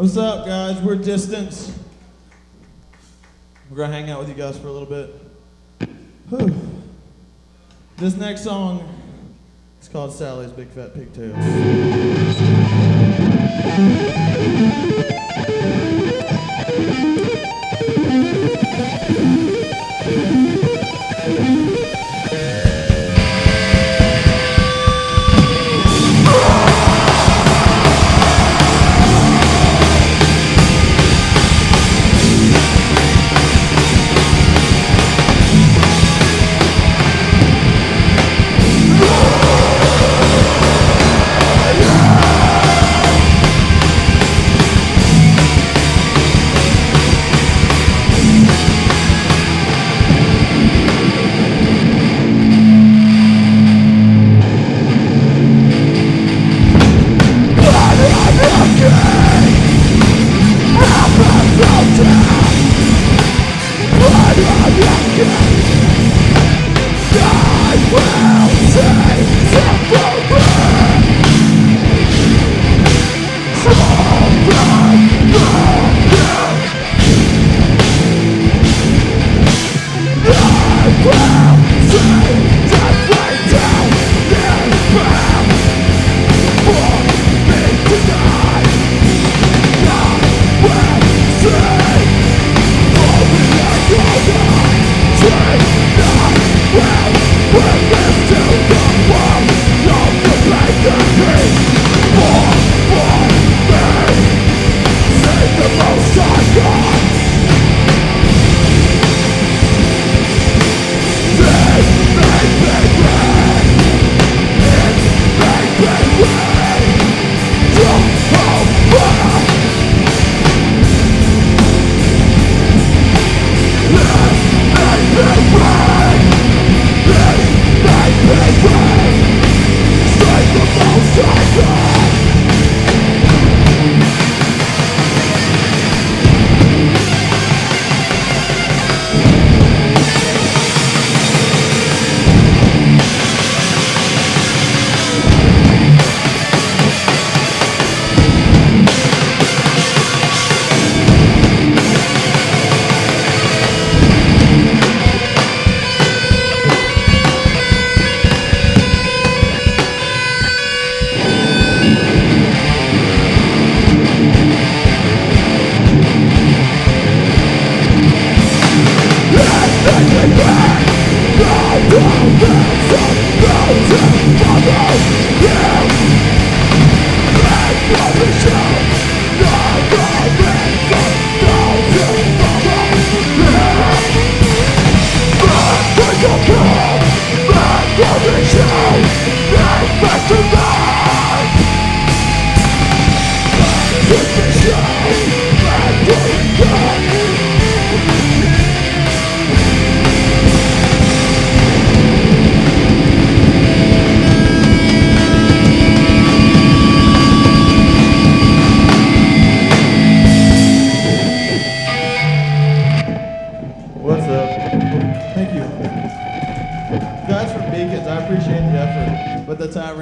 What's up, guys? We're Distance. We're going to hang out with you guys for a little bit. Whew. This next song is called Sally's Big Fat Pigtails.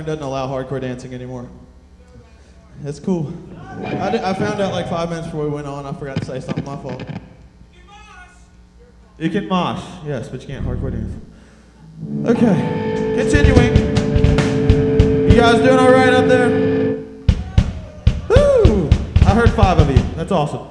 Tavern doesn't allow hardcore dancing anymore. It's cool. I found out like 5 minutes before we went on. I forgot to say something. My fault. You can mosh, yes, but you can't hardcore dance. Okay, continuing. You guys doing all right up there? Woo! I heard 5 of you. That's awesome.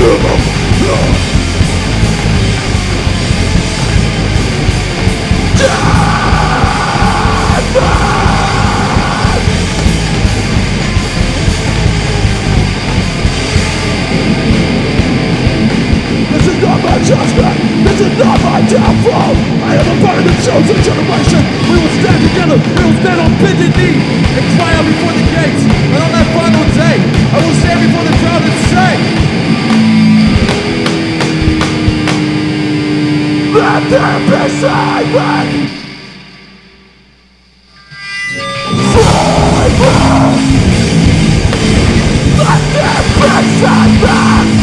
This is not my judgment, this is not my downfall. I am a part of the chosen generation. We will stand together, we will stand on bended knee and cry out before the gates. And on that final day, I will stand before the crowd and say, let there be silence! Silence! Let there be silence!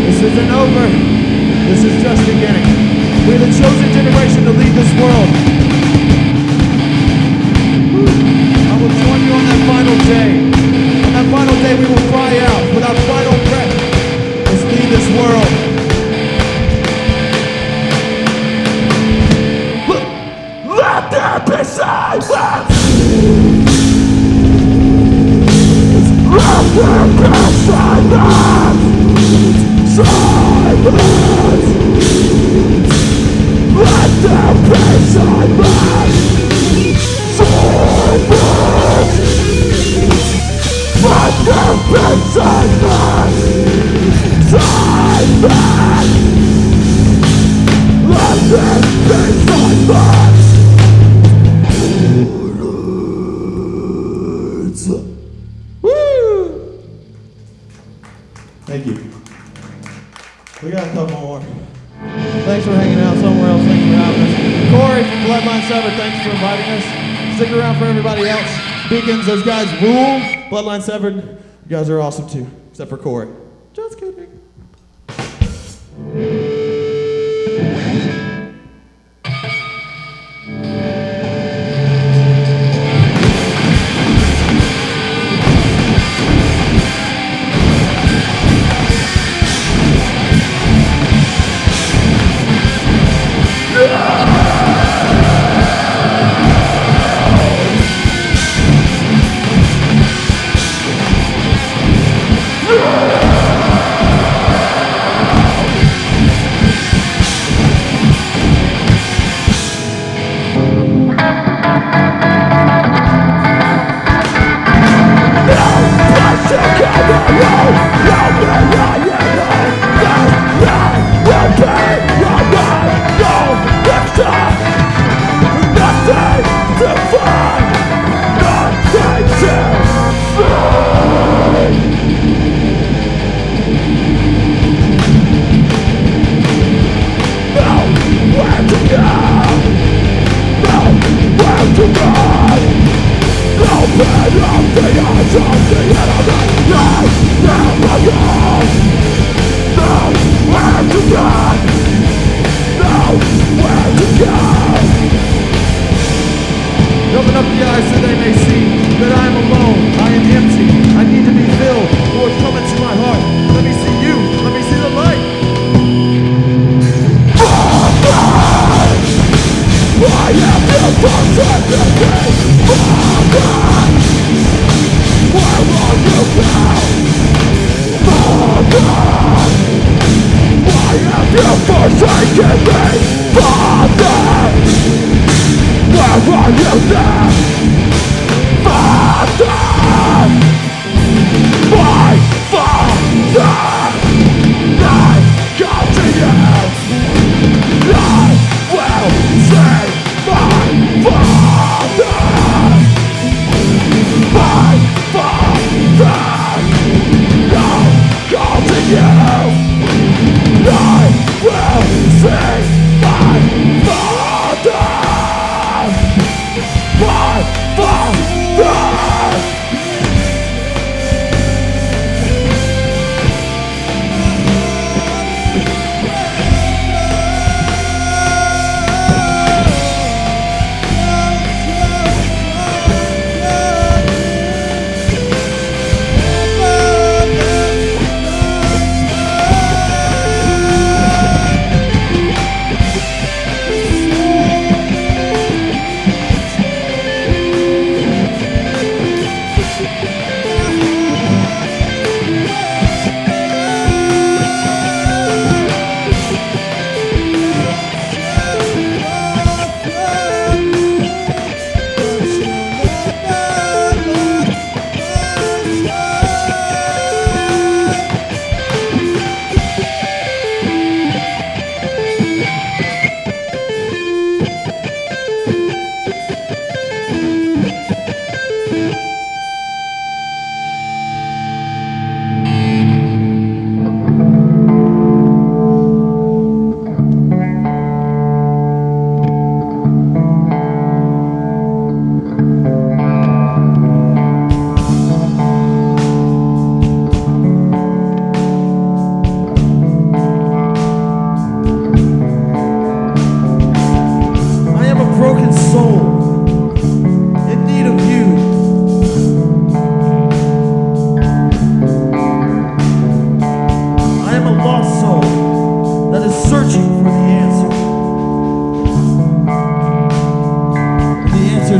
This isn't over. This is just beginning. We're the chosen generation to lead this world. I will join you on that final day. On that final day, we will cry out with our final breath. Let's lead this world. Let there be silence! Let there be silence! Silence! Let there be silence! Silence! Let there be silence! Silence! Let there be silence! Woo! Thank you. We got a couple more. Thanks for hanging out. Somewhere Else, thanks for having us. Corey from Bloodline 7, thanks for inviting us. Stick around for everybody else. Beacons, those guys rule. Bloodline 7, you guys are awesome too, except for Corey. Just kidding. Open up the eyes so they may see that I am alone, I am empty, I need to be filled. Lord, come into my heart. Let me see you, let me see the light. I am the person that is Father. Where are you now? Father, why have you forsaken me? Father, where are you now? Father, my Father, I come to you. I will save my Father, my Father. I come to you. I will save my Father. My Father.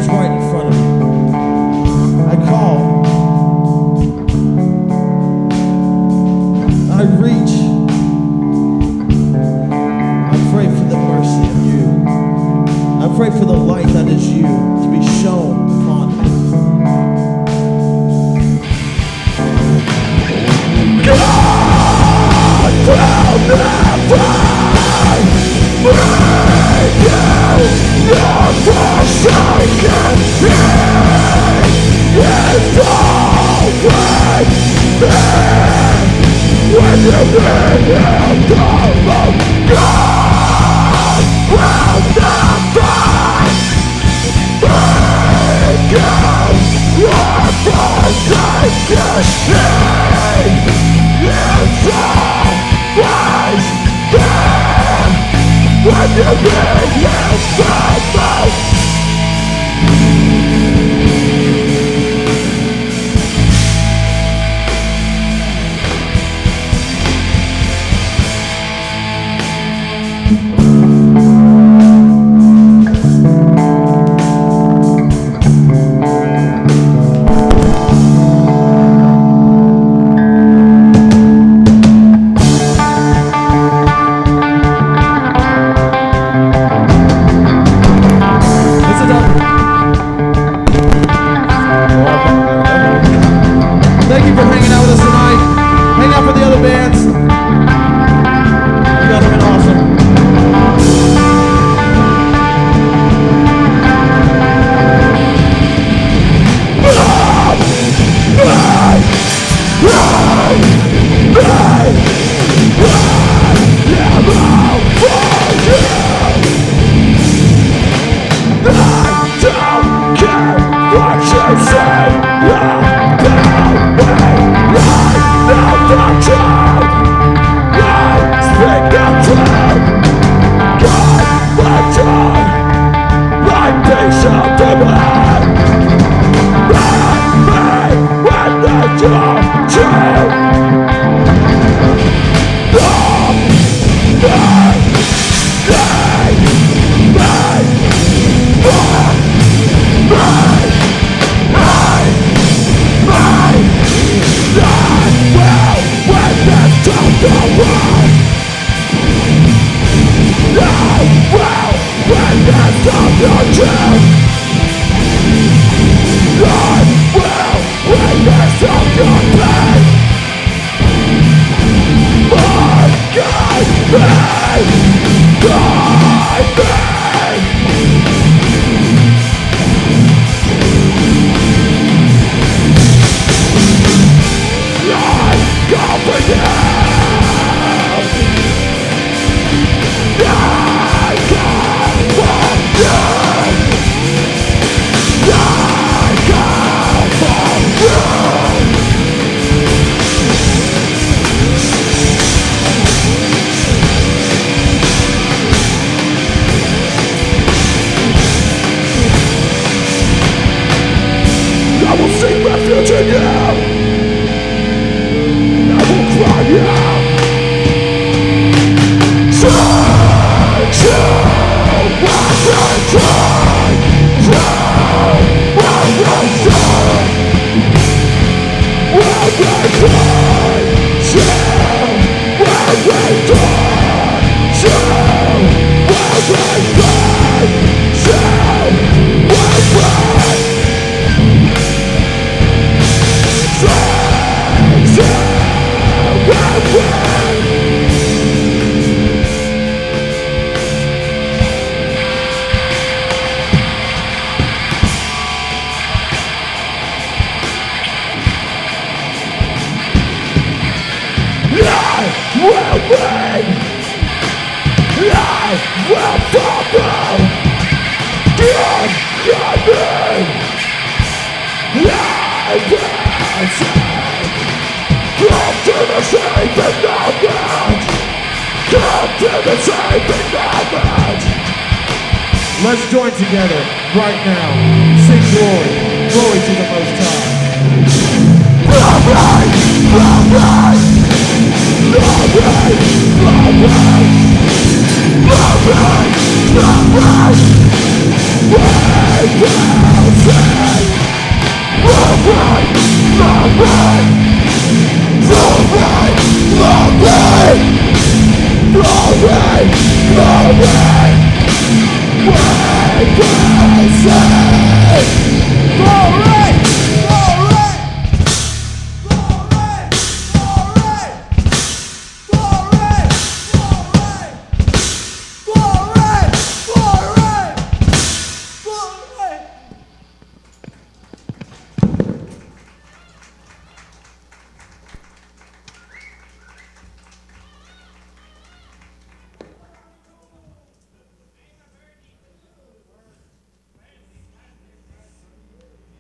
that's right in front of me. I call. I reach. I pray for the mercy of you. I pray for the light that is you to be shown upon me. God will never bring you your forsaken. He is always there when you need him the most. God will never bring you your forsaken. He is always there when you need him the most. Thank you for hanging out with us tonight. Hang out for the other bands. You guys have been awesome. Let's join together right now. Sing glory, glory to the Most High. Glory, glory, glory, glory, glory, glory, Glory, glory, glory.